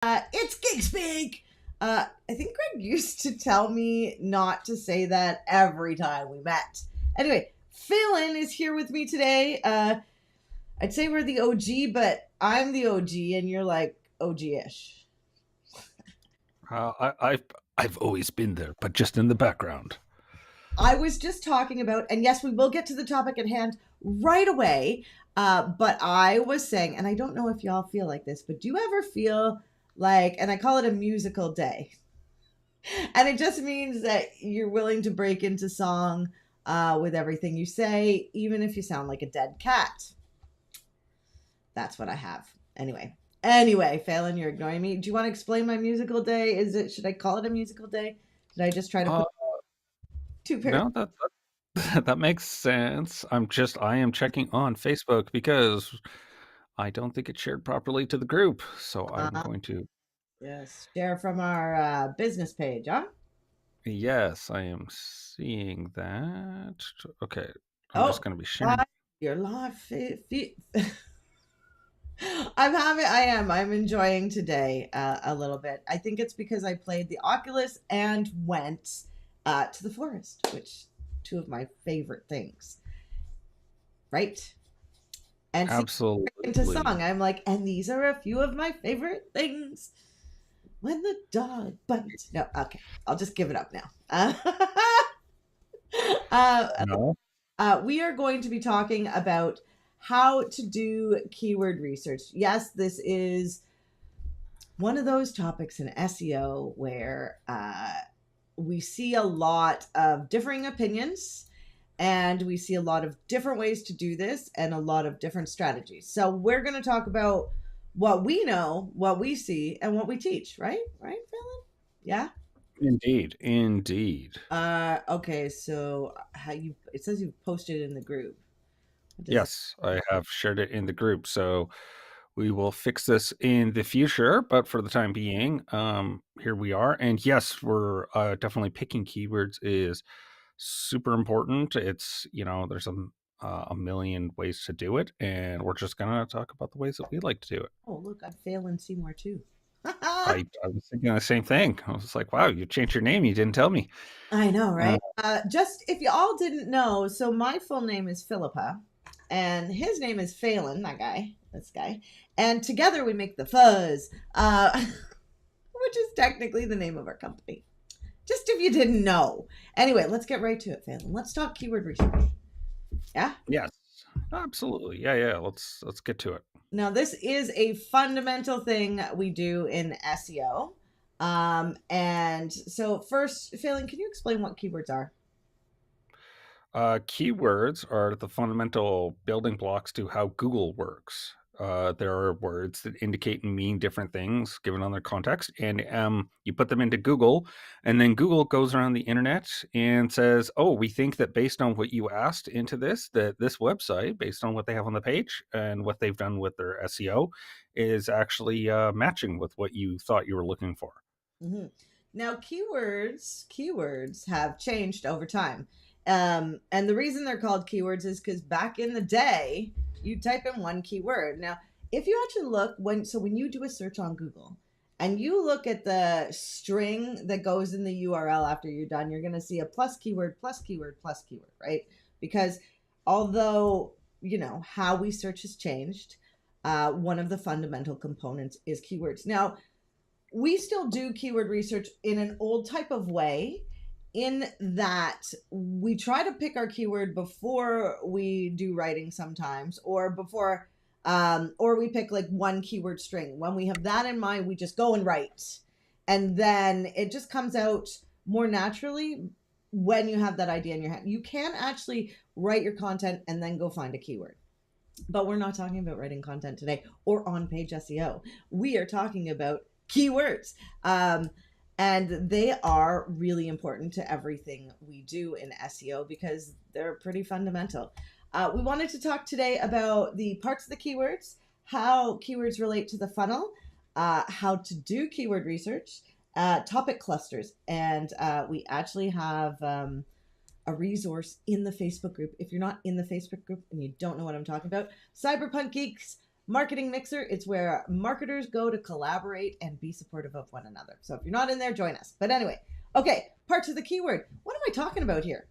It's Geek Speak. I think Greg used to tell me not to say that every time we met. Anyway, Phelan is here with me today. I'd say we're the OG, but I'm the OG, and you're like OG-ish. I've always been there, but just in the background. I was just talking about, and yes, we will get to the topic at hand right away. But I was saying, and I don't know if y'all feel like this, but do you ever feel like, and I call it a musical day? And it just means that you're willing to break into song with everything you say, even if you sound like a dead cat. That's what I have. Anyway, Phelan, you're ignoring me. Do you want to explain my musical day? Should I call it a musical day? Did I just try to Uh, put two pairs? no, that makes sense. I am checking on Facebook because I don't think it's shared properly to the group. So I'm Uh, going to, yes, share from our business page, huh? yes, I am seeing that. Okay, I'm just Oh, going to be sharing. live, you're live. I'm enjoying today a little bit. I think it's because I played the Oculus and went to the forest, which two of my favorite things, right? And see, into Absolutely. song, I'm like, and these are a few of my favorite things. When the dog bites. No, okay, I'll just give it up now. uh, No. we are going to be talking about how to do keyword research. Yes, this is one of those topics in SEO where we see a lot of differing opinions and we see a lot of different ways to do this and a lot of different strategies. So we're going to talk about what we know, what we see, and what we teach, right? Right, Philip? Yeah. Indeed. Indeed. Okay, so how you it says you've posted in the group. What does it Yes, I have shared it in the group. So we will fix this in the future, but for the time being, here we are. And yes, we're definitely picking keywords is super important. There's a million ways to do it, and we're just gonna talk about the ways that we like to do it. Oh, look, I'm failing Seymour too. I was thinking the same thing. I was like, wow, you changed your name. You didn't tell me. I know, Uh, right? Just if you all didn't know, so my full name is Philippa, and his name is Phelan, this guy, and together we make the Fuzz, which is technically the name of our company. Just if you didn't know. Anyway, let's get right to it, Phelan. Let's talk keyword research. Yeah. yes, absolutely. Yeah. Let's get to it. Now, this is a fundamental thing we do in SEO. And so, first, Phelan, can you explain what keywords are? Keywords are the fundamental building blocks to how Google works. There are words that indicate and mean different things given on their context, and you put them into Google, and then Google goes around the internet and says, "Oh, we think that based on what you asked into this, that this website, based on what they have on the page and what they've done with their SEO, is actually matching with what you thought you were looking for." Mm-hmm. Now, keywords have changed over time. And the reason they're called keywords is because back in the day, you type in one keyword. Now, if you actually look when you do a search on Google and you look at the string that goes in the URL after you're done, you're going to see a plus keyword, plus keyword, plus keyword, right? Because although, how we search has changed, one of the fundamental components is keywords. Now, we still do keyword research in an old type of way, in that we try to pick our keyword before we do writing sometimes, or we pick like one keyword string. When we have that in mind, we just go and write, and then it just comes out more naturally. When you have that idea in your head, you can actually write your content and then go find a keyword. But we're not talking about writing content today or on page SEO. We are talking about keywords. And they are really important to everything we do in SEO because they're pretty fundamental. We wanted to talk today about the parts of the keywords, how keywords relate to the funnel, how to do keyword research, topic clusters, and we actually have a resource in the Facebook group. If you're not in the Facebook group and you don't know what I'm talking about, Cyberpunk Geeks Marketing Mixer, it's where marketers go to collaborate and be supportive of one another. So if you're not in there, join us. But anyway, okay, parts of the keyword. What am I talking about here?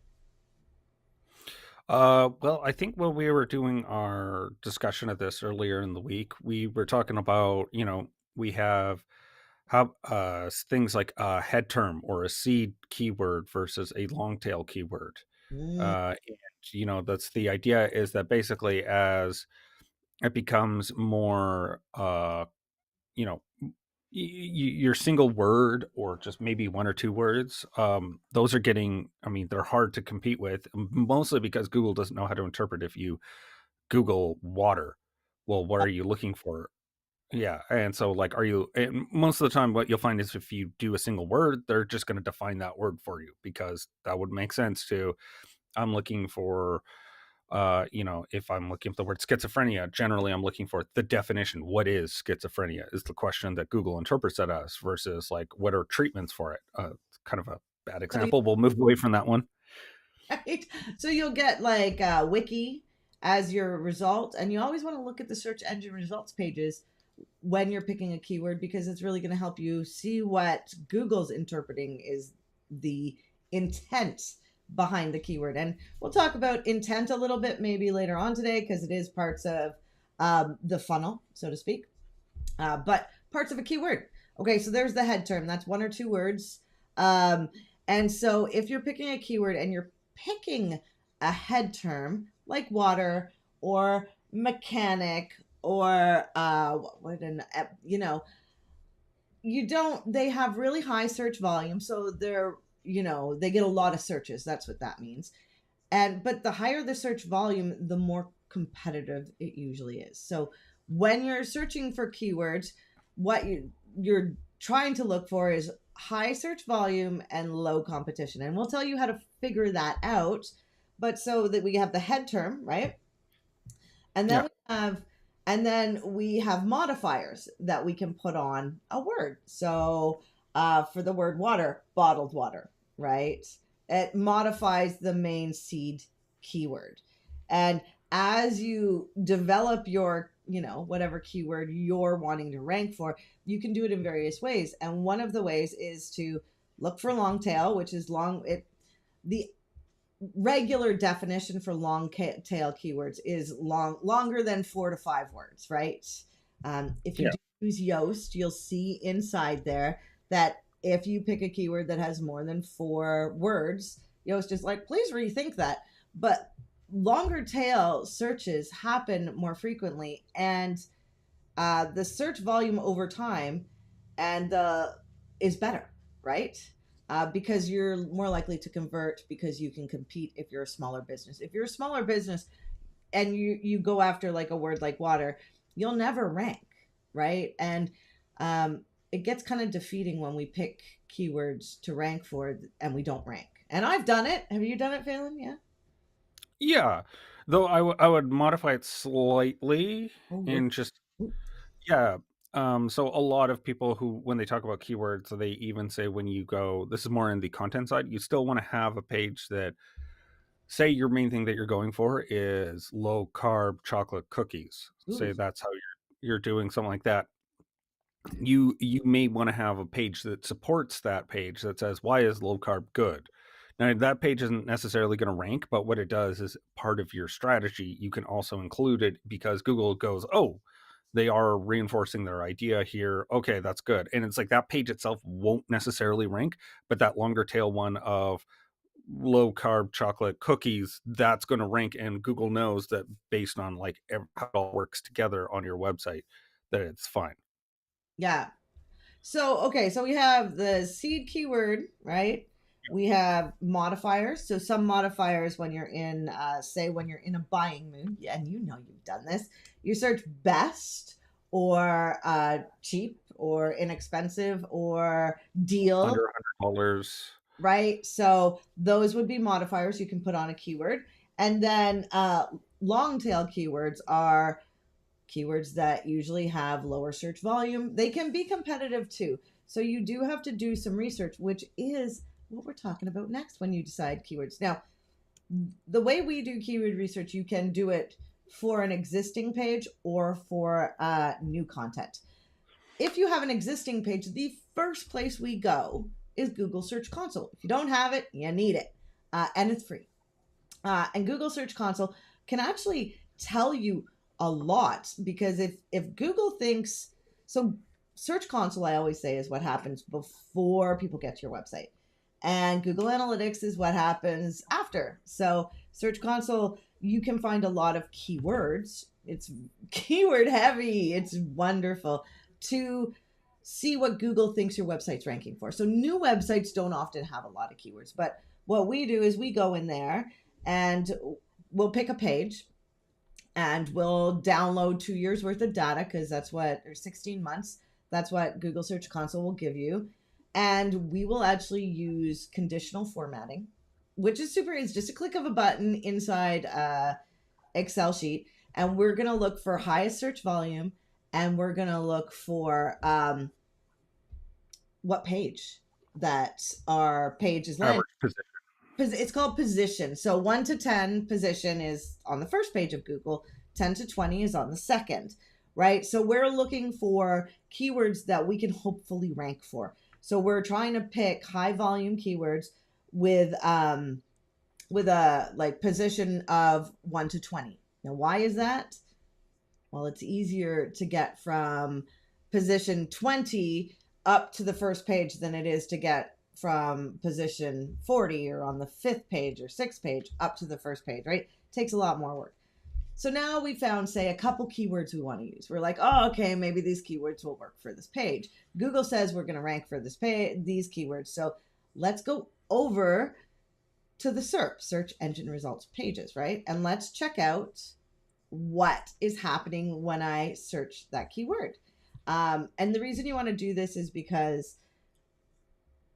Well, I think when we were doing our discussion of this earlier in the week, we were talking about, we have how things like a head term or a seed keyword versus a long tail keyword. Mm, And that's the idea is that basically as it becomes more you know your single word or just maybe one or two words, those are getting, I mean, they're hard to compete with, mostly because Google doesn't know how to interpret if you Google water. Well, what are you looking for? Yeah, and so like, are you? And most of the time, what you'll find is if you do a single word, they're just going to define that word for you because that would make sense to. I'm looking for, if I'm looking for the word schizophrenia, generally I'm looking for the definition. What is schizophrenia? Is the question that Google interprets it as versus like what are treatments for it? Kind of a bad so example. We'll move away from that one. right? So you'll get like wiki as your result, and you always want to look at the search engine results pages when you're picking a keyword because it's really going to help you see what Google's interpreting is the intent behind the keyword. And we'll talk about intent a little bit maybe later on today because it is parts of the funnel, so to speak. But parts of a keyword. Okay, so there's the head term. That's one or two words. Um, and so if you're picking a keyword and you're picking a head term like water or mechanic or what an you don't they have really high search volume, so they're they get a lot of searches. That's what that means. And but the higher the search volume, the more competitive it usually is. So when you're searching for keywords, what you're trying to look for is high search volume and low competition. And we'll tell you how to figure that out. But so that we have the head term, right? And then Yeah. we have modifiers that we can put on a word. So for the word water, bottled water, right? It modifies the main seed keyword. And as you develop your, whatever keyword you're wanting to rank for, you can do it in various ways. And one of the ways is to look for long tail, which is the regular definition for long tail keywords is longer than 4 to 5 words, right? If you Yeah. do use Yoast, you'll see inside there that if you pick a keyword that has more than 4 words, Yoast is like, please rethink that. But longer tail searches happen more frequently, and the search volume over time and is better, right? Because you're more likely to convert because you can compete if you're a smaller business. If you're a smaller business and you go after like a word like water, you'll never rank, right? And it gets kind of defeating when we pick keywords to rank for and we don't rank. And I've done it. Have you done it, Phelan? Yeah. Yeah. Though I would modify it slightly Oh, you're. in just, yeah. So a lot of people who, when they talk about keywords, they even say when you go, this is more in the content side, you still want to have a page that, say your main thing that you're going for is low carb chocolate cookies. Ooh. Say that's how you're doing something like that. You may want to have a page that supports that page that says why is low carb good. Now that page isn't necessarily going to rank, but what it does is part of your strategy. You can also include it because Google goes, oh, they are reinforcing their idea here. Okay, that's good. And it's like that page itself won't necessarily rank, but that longer tail one of low carb chocolate cookies, that's going to rank. And Google knows that based on like how it all works together on your website, that it's fine. Yeah. So, okay, so we have the seed keyword, right? We have modifiers. So, some modifiers when you're in, say, when you're in a buying mood, and you've done this, you search best or cheap or inexpensive or deal, Under $100. right? So, those would be modifiers you can put on a keyword. And then long tail keywords are keywords that usually have lower search volume. They can be competitive too. So you do have to do some research, which is what we're talking about next when you decide keywords. Now, the way we do keyword research, you can do it for an existing page or for new content. If you have an existing page, the first place we go is Google Search Console. If you don't have it, you need it, and it's free. And Google Search Console can actually tell you a lot, because if Google thinks so, Search Console, I always say, is what happens before people get to your website, and Google Analytics is what happens after. So Search Console, you can find a lot of keywords. It's keyword heavy. It's wonderful to see what Google thinks your website's ranking for. So new websites don't often have a lot of keywords, but what we do is we go in there and we'll pick a page and we'll download 2 years worth of data, because that's what, or 16 months, that's what Google Search Console will give you. And we will actually use conditional formatting, which is super. It's just a click of a button inside Excel sheet. And we're going to look for highest search volume, and we're going to look for what page that our page is landing. It's called position. So 1 to 10 position is on the first page of Google, 10 to 20 is on the second, right? So we're looking for keywords that we can hopefully rank for. So we're trying to pick high volume keywords with a like position of 1 to 20. Now, why is that? Well, it's easier to get from position 20 up to the first page than it is to get from position 40 or on the 5th page or 6th page up to the first page, right? It takes a lot more work. So now we found, say, a couple keywords we want to use. We're like, oh, okay, maybe these keywords will work for this page. Google says we're going to rank for this page, these keywords. So let's go over to the SERP, search engine results pages, right? And let's check out what is happening when I search that keyword. And the reason you want to do this is because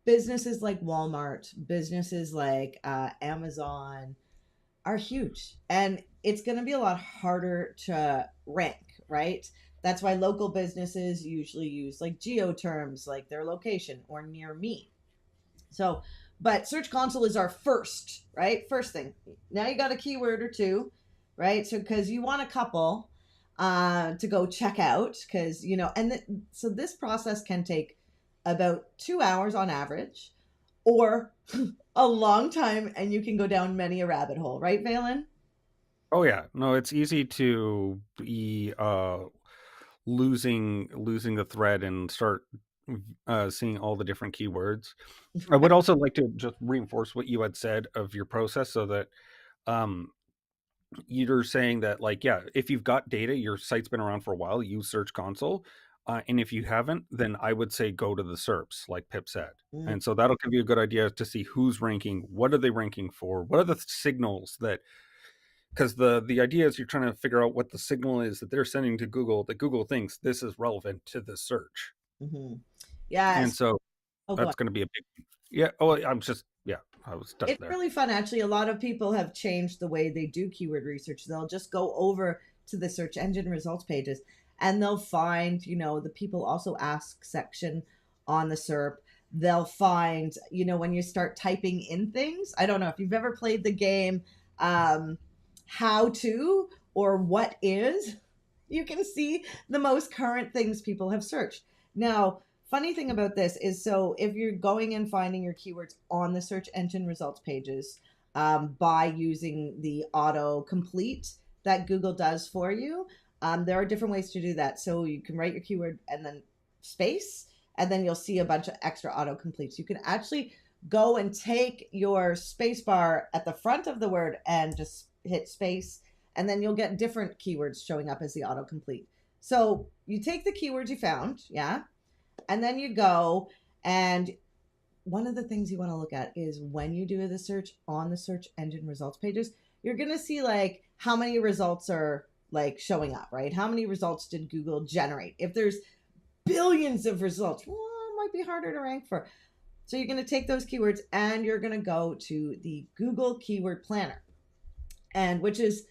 businesses like Walmart, businesses like Amazon are huge, and it's going to be a lot harder to rank, right? That's why local businesses usually use like geo terms, like their location or near me. So, but Search Console is our first, right? First thing. Now you got a keyword or two, right? So, because you want a couple to go check out, because, you know, so this process can take about 2 hours on average, or a long time, and you can go down many a rabbit hole, right, Valen? Oh yeah, no, it's easy to be losing the thread and start seeing all the different keywords. I would also like to just reinforce what you had said of your process, so that you're saying that, like, yeah, if you've got data, your site's been around for a while, use Search Console. And if you haven't, then I would say go to the SERPs, like Pip said. And so that'll give you a good idea to see who's ranking, what are they ranking for, what are the signals that, because the idea is you're trying to figure out what the signal is that they're sending to Google, that Google thinks this is relevant to the search. Mm-hmm. Yeah. And so that's going to be a big, yeah. Oh, I was stuck it's there. Really fun. Actually, a lot of people have changed the way they do keyword research. They'll just go over to the search engine results pages, and they'll find, you know, the people also ask section on the SERP. They'll find, you know, when you start typing in things, I don't know if you've ever played the game How To or What Is, you can see the most current things people have searched. Now, funny thing about this is, so if you're going and finding your keywords on the search engine results pages by using the auto complete that Google does for you, there are different ways to do that. So you can write your keyword and then space, and then you'll see a bunch of extra auto completes. You can actually go and take your space bar at the front of the word and just hit space, and then you'll get different keywords showing up as the autocomplete. So you take the keywords you found, yeah, and then you go, and one of the things you want to look at is when you do the search on the search engine results pages, you're going to see like how many results are like showing up, right? How many results did Google generate? If there's billions of results, well, it might be harder to rank for. So you're going to take those keywords and you're going to go to the Google Keyword Planner, and which is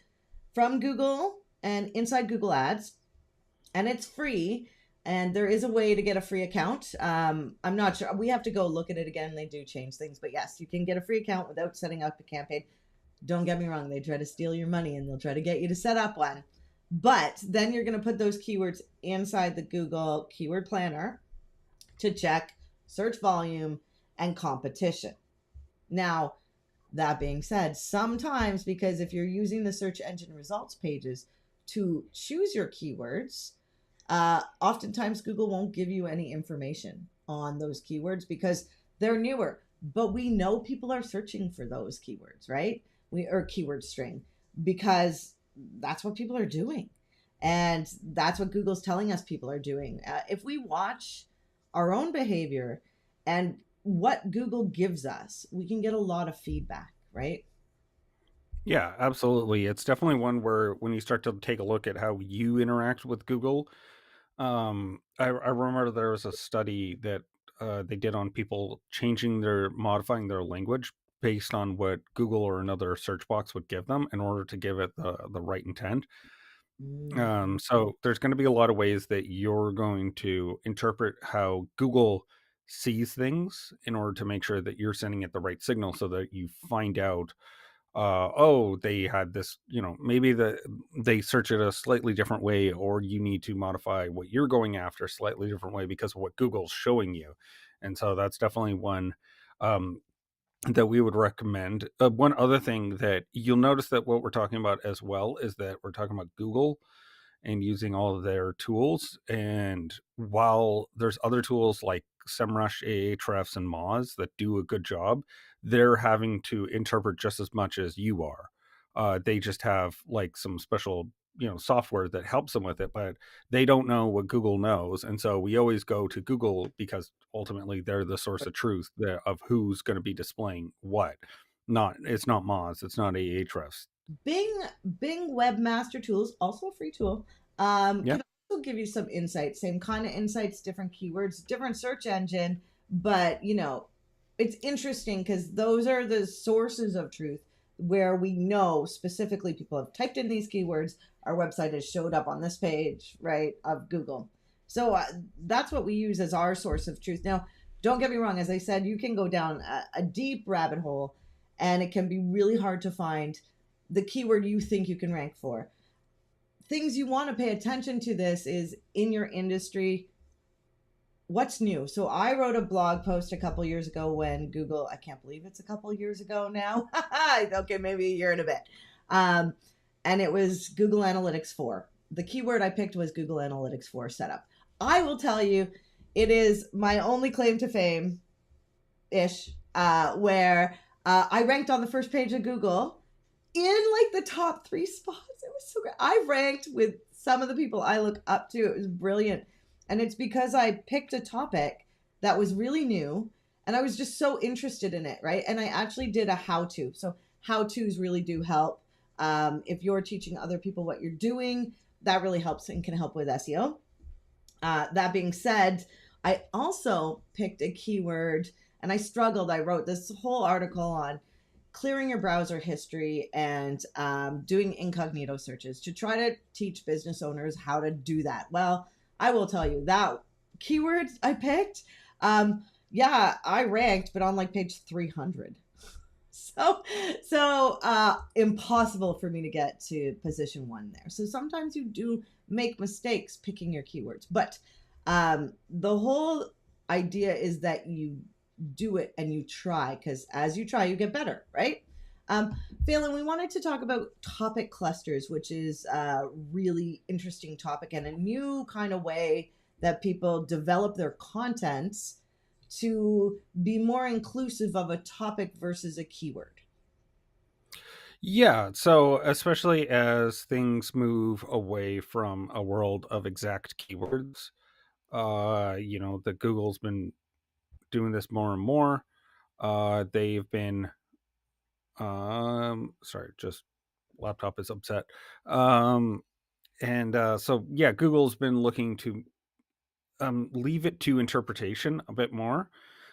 from Google and inside Google Ads, and it's free. And there is a way to get a free account. I'm not sure. We have to go look at it again. They do change things. But yes, you can get a free account without setting up a campaign. Don't get me wrong, they try to steal your money and they'll try to get you to set up one. But then you're going to put those keywords inside the Google Keyword Planner to check search volume and competition. Now, that being said, sometimes, because if you're using the search engine results pages to choose your keywords, oftentimes Google won't give you any information on those keywords because they're newer. But we know people are searching for those keywords, right? Or keyword string, because that's what people are doing. And that's what Google's telling us people are doing. If we watch our own behavior and what Google gives us, we can get a lot of feedback, right? Yeah, absolutely. It's definitely one where when you start to take a look at how you interact with Google, I remember there was a study that they did on people modifying their language based on what Google or another search box would give them in order to give it the right intent. Mm. So there's going to be a lot of ways that you're going to interpret how Google sees things in order to make sure that you're sending it the right signal so that you find out oh, they had this, maybe they search it a slightly different way, or you need to modify what you're going after a slightly different way because of what Google's showing you. And so that's definitely one um, that we would recommend. One other thing that you'll notice that what we're talking about as well is that we're talking about Google and using all of their tools. And while there's other tools like SEMrush, Ahrefs, and Moz that do a good job, they're having to interpret just as much as you are. They just have like some special, software that helps them with it, but they don't know what Google knows. And so we always go to Google because ultimately they're the source of truth of who's going to be displaying what. It's not Moz, it's not Ahrefs. Bing Bing Webmaster Tools, also a free tool, Yeah. can also give you some insights. Same kind of insights, different keywords, different search engine, but it's interesting because those are the sources of truth where we know specifically people have typed in these keywords. Our website has showed up on this page, right, of Google. So that's what we use as our source of truth. Now, don't get me wrong. As I said, you can go down a deep rabbit hole, and it can be really hard to find the keyword you think you can rank for. Things you want to pay attention to this is in your industry, what's new. So I wrote a blog post a couple years ago when Google, I can't believe it's a couple years ago now. Okay, maybe a year and a bit. And it was Google Analytics 4. The keyword I picked was Google Analytics 4 setup. I will tell you, it is my only claim to fame ish, where I ranked on the first page of Google in like the top 3 spots. It was so great. I ranked with some of the people I look up to. It was brilliant. And it's because I picked a topic that was really new and I was just so interested in it, right? And I actually did a how to. So, how to's really do help. If you're teaching other people what you're doing, that really helps and can help with SEO. That being said, I also picked a keyword and I struggled. I wrote this whole article on clearing your browser history and doing incognito searches to try to teach business owners how to do that. Well, I will tell you that keyword I picked, yeah, I ranked, but on like page 300. So impossible for me to get to position 1 there. So sometimes you do make mistakes picking your keywords, but the whole idea is that you do it and you try, because as you try, you get better, right? Phelan, we wanted to talk about topic clusters, which is a really interesting topic and a new kind of way that people develop their contents to be more inclusive of a topic versus a keyword. Yeah, so especially as things move away from a world of exact keywords, that Google's been doing this more and more. They've been sorry, just laptop is upset. Um and so yeah, Google's been looking to leave it to interpretation a bit more.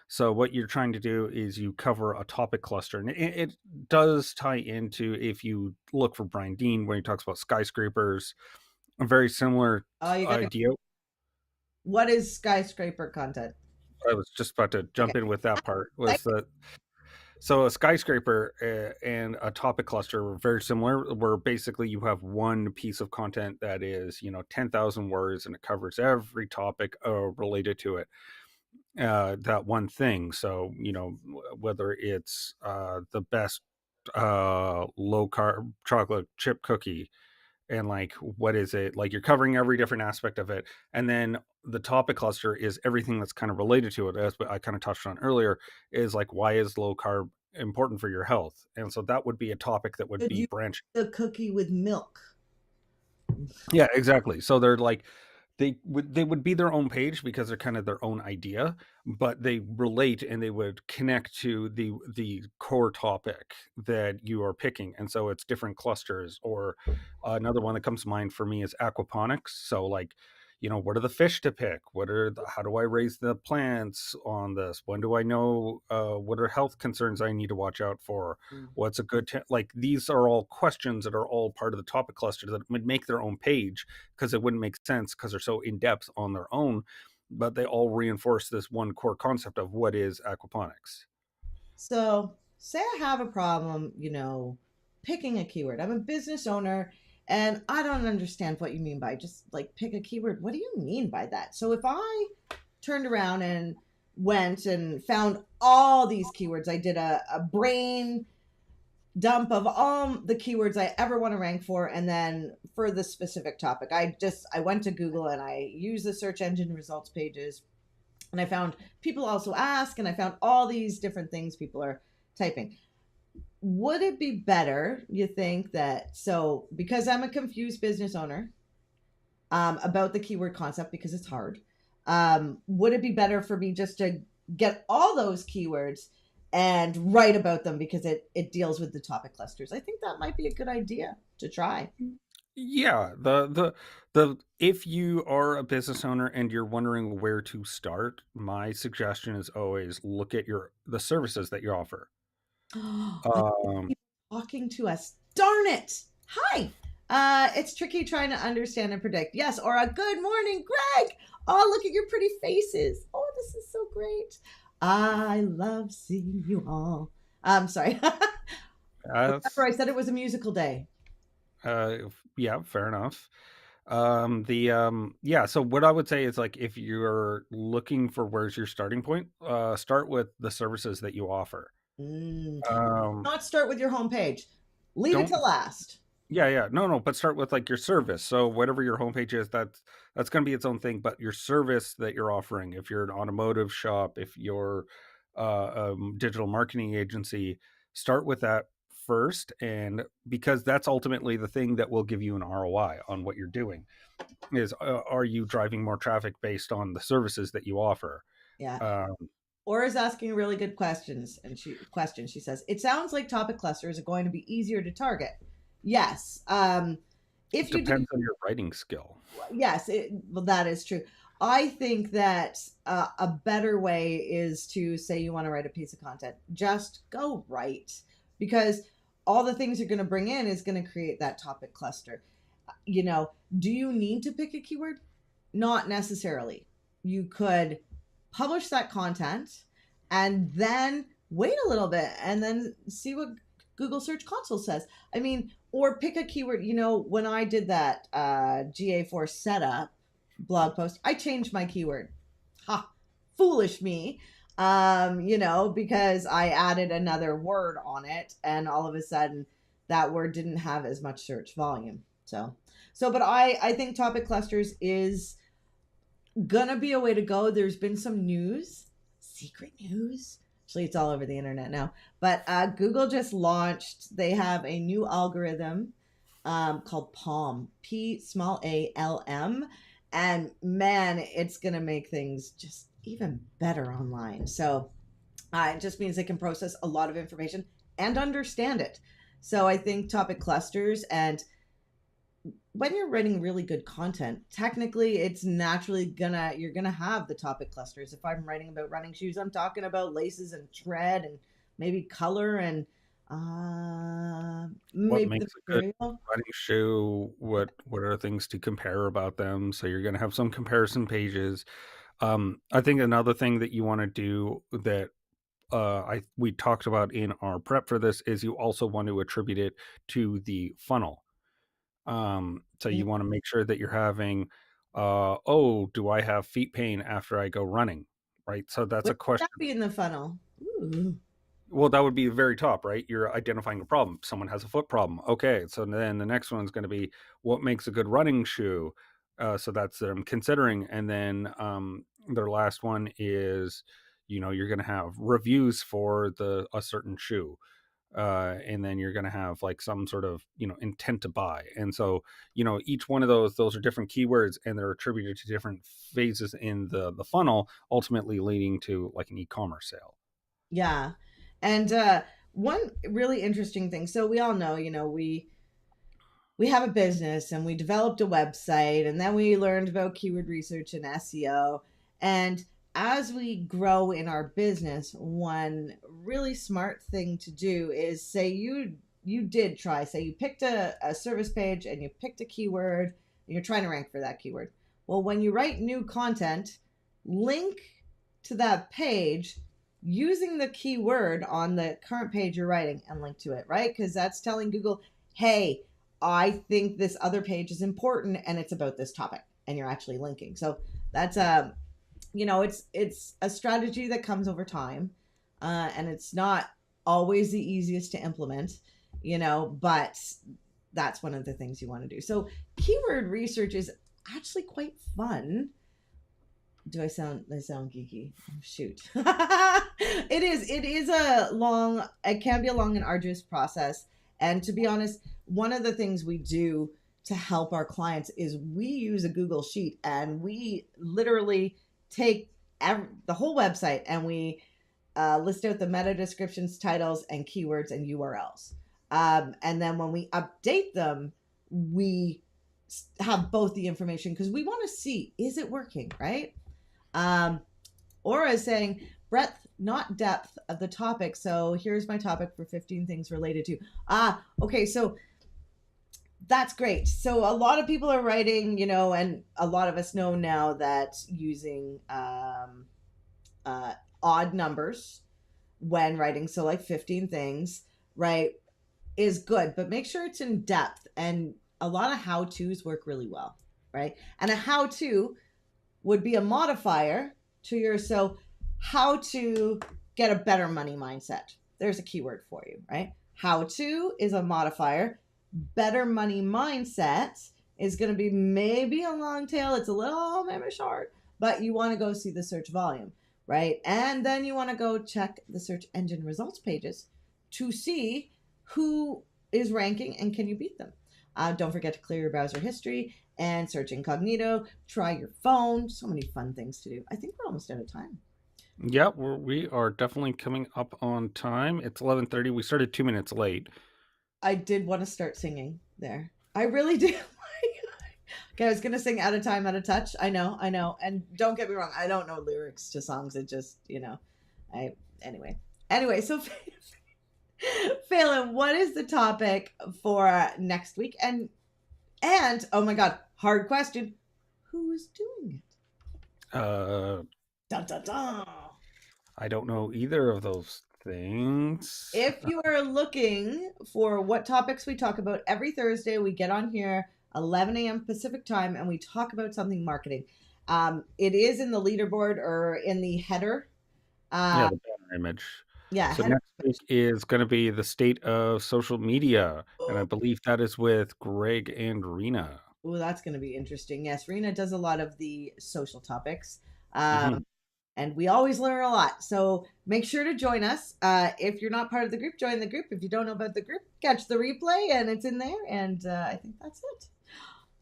So what you're trying to do is you cover a topic cluster, and it does tie into if you look for Brian Dean when he talks about skyscrapers, a very similar Oh, you got me. idea. What is skyscraper content? I was just about to Okay. jump in with that part. Like, Was that So a skyscraper and a topic cluster are very similar, where basically you have one piece of content that is, 10,000 words and it covers every topic related to it. That one thing. So, whether it's the best low carb chocolate chip cookie, and like what is it, like you're covering every different aspect of it, and then the topic cluster is everything that's kind of related to it, as I kind of touched on earlier, is like, why is low carb important for your health? And so that would be a topic that would Should be you branch. eat a cookie with milk? Yeah, exactly. So they're like, they would be their own page because they're kind of their own idea, but they relate and they would connect to the core topic that you are picking. And so it's different clusters. Or another one that comes to mind for me is aquaponics. So like, what are the fish to pick? How do I raise the plants on this? When do I know what are health concerns I need to watch out for? Mm. What's a like, these are all questions that are all part of the topic cluster that would make their own page, because it wouldn't make sense because they're so in depth on their own, but they all reinforce this one core concept of what is aquaponics. So, say I have a problem, picking a keyword. I'm a business owner and I don't understand what you mean by just like pick a keyword. What do you mean by that? So, if I turned around and went and found all these keywords, I did a brain dump of all the keywords I ever want to rank for, and then for the specific topic, I went to Google and I used the search engine results pages, and I found people also ask, and I found all these different things people are typing. Would it be better, you think, that so because I'm a confused business owner about the keyword concept because it's hard, would it be better for me just to get all those keywords and write about them because it deals with the topic clusters? I think that might be a good idea to try. Yeah, the if you are a business owner and you're wondering where to start, my suggestion is always look at the services that you offer. I hear Um, people talking to us. Darn it. Hi. It's tricky trying to understand and predict. Yes, or a good morning, Greg. Oh, look at your pretty faces. Oh, this is so great. I love seeing you all. I'm sorry. Remember, that's I said it was a musical day. yeah, fair enough. Yeah, so what I would say is, like, if you're looking for where's your starting point, start with the services that you offer. Mm. Um, Not start with your homepage. Leave it to don't last. Yeah, yeah. No, no, but start with, like, your service. So whatever your homepage is, that's gonna be its own thing, but your service that you're offering, if you're an automotive shop, if you're digital marketing agency, start with that first, and because that's ultimately the thing that will give you an ROI on what you're doing, is, are you driving more traffic based on the services that you offer? Yeah. Um, Aura's asking really good questions, and she says it sounds like topic clusters are going to be easier to target. Yes, if it you do, depends on your writing skill. yes, well, that is true. I think that a better way is to say you want to write a piece of content, just go write, because all the things you're going to bring in is going to create that topic cluster. You know, do you need to pick a keyword? Not necessarily. You could publish that content and then wait a little bit and then see what Google Search Console says. I mean, or pick a keyword. When I did that GA4 setup blog post, I changed my keyword. Ha, foolish me. Because I added another word on it, and all of a sudden that word didn't have as much search volume. But I think topic clusters is gonna be a way to go. There's been some news, secret news. Actually, it's all over the internet now. But Google just launched. They have a new algorithm called Palm, Palm, and man, it's gonna make things just even better online. So it just means they can process a lot of information and understand it. So I think topic clusters, and when you're writing really good content, technically it's naturally you're gonna have the topic clusters. If I'm writing about running shoes, I'm talking about laces and tread and maybe color and What maybe the makes a good material. running shoe? What are things to compare about them? So you're gonna have some comparison pages. I think another thing that you wanna do that we talked about in our prep for this is you also want to attribute it to the funnel. So Mm. you want to make sure that you're having, oh, do I have feet pain after I go running? Right. So that's Where a would that question. be in the funnel? Ooh. Well, that would be the very top, right? You're identifying a problem. Someone has a foot problem. Okay, so then the next one's going to be what makes a good running shoe. So that's them considering, and then their last one is, you're going to have reviews for the a certain shoe, and then you're going to have like some sort of intent to buy. And so each one of those are different keywords, and they're attributed to different phases in the funnel, ultimately leading to like an e-commerce sale. Yeah. And one really interesting thing. So we all know, we have a business and we developed a website and then we learned about keyword research and SEO. And as we grow in our business, one really smart thing to do is say you did try, say you picked a service page and you picked a keyword and you're trying to rank for that keyword. Well, when you write new content, link to that page using the keyword on the current page you're writing and link to it, right? Because that's telling Google, hey, I think this other page is important and it's about this topic, and you're actually linking. So that's it's a strategy that comes over time, and it's not always the easiest to implement, but that's one of the things you want to do. So keyword research is actually quite fun. Do I sound geeky? Oh, shoot. It is it can be a long and arduous process. And to be honest, one of the things we do to help our clients is we use a Google Sheet, and we literally take the whole website and we list out the meta descriptions, titles, and keywords and URLs. And then when we update them, we have both the information because we want to see, is it working, right? Aura is saying breadth, not depth of the topic. So here's my topic for 15 things related to. Okay. So that's great. So a lot of people are writing, and a lot of us know now that using odd numbers when writing, so like 15 things, right, is good, but make sure it's in depth. And a lot of how-tos work really well, right? And a how-to would be a modifier to so how to get a better money mindset. There's a keyword for you, right? How to is a modifier. Better money mindset is going to be maybe a long tail. It's a little maybe short, but you want to go see the search volume, right? And then you want to go check the search engine results pages to see who is ranking and can you beat them. Don't forget to clear your browser history and search incognito. Try your phone. So many fun things to do. I think we're almost out of time. Yeah, we are definitely coming up on time. It's 11:30. We started 2 minutes late. I did want to start singing there. I really did. Okay, I was gonna sing "Out of Time, Out of Touch." I know. And don't get me wrong, I don't know lyrics to songs. It just, anyway. So, Phelan, what is the topic for next week? And oh my God, hard question: who is doing it? Dun, dun, dun. I don't know either of those things. If you are looking for what topics we talk about every Thursday, we get on here 11 a.m. Pacific time and we talk about something marketing. It is in the leaderboard or in the header. Yeah, the banner image. Yeah. So next week is going to be the state of social media, and I believe that is with Greg and Rena. Oh, that's going to be interesting. Yes, Rena does a lot of the social topics. And we always learn a lot. So make sure to join us. If you're not part of the group, join the group. If you don't know about the group, catch the replay and it's in there. And I think that's it.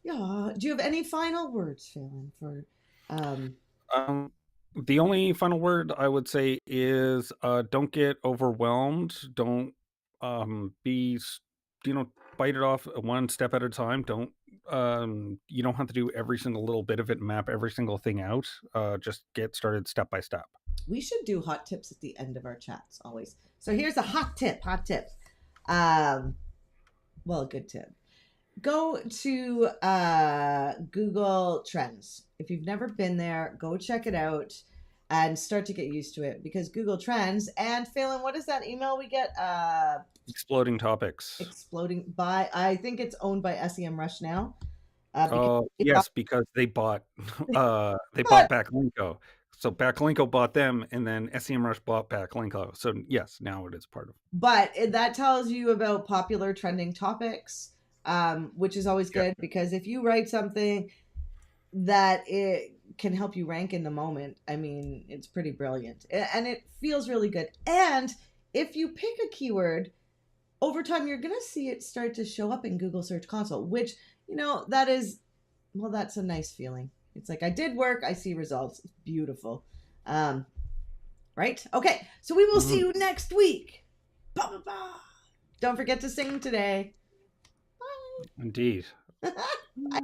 Yeah. Do you have any final words, Phelan, for the only final word I would say is don't get overwhelmed. Don't be bite it off one step at a time. Don't you don't have to do every single little bit of it, map every single thing out. Just get started step by step. We should do hot tips at the end of our chats always. So here's a hot tip. Well, a good tip. Go to Google Trends. If you've never been there, go check it out. and start to get used to it, because Google Trends and Phelan, what is that email we get? Exploding topics. Exploding by, I think it's owned by SEMrush now. Because Oh, they yes, because they bought they bought, bought Backlinko. So Backlinko bought them, and then SEMrush bought Backlinko. So yes, now it is part of. but that tells you about popular trending topics, which is always Yeah. good, because if you write something that it can help you rank in the moment, I mean, it's pretty brilliant, and it feels really good. And if you pick a keyword, over time you're going to see it start to show up in Google Search Console, which, that is, well, that's a nice feeling. It's like, I did work, I see results. It's beautiful. Right? Okay, so we will see you next week. Ba, ba, ba. Don't forget to sing today. Indeed. Bye.